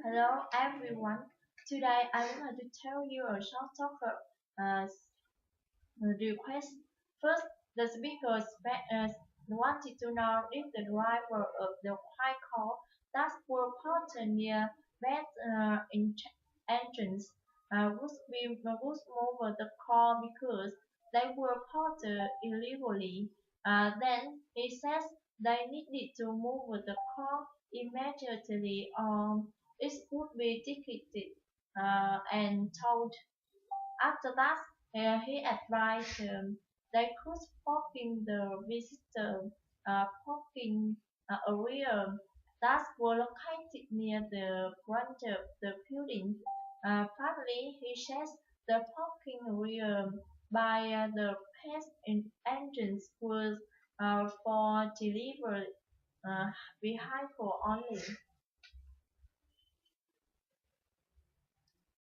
Hello everyone. Today I want to tell you a short talk request. First, the speaker wanted to know if the driver of the white car that were parked near that entrance would move the car because they were parked illegally. Then he says they needed to move the car immediately or it would be ticketed and towed. After that, he advised they could park in the visitor parking area that were located near the front of the building. Finally, he says the parking area by the past entrance was for delivery vehicle only.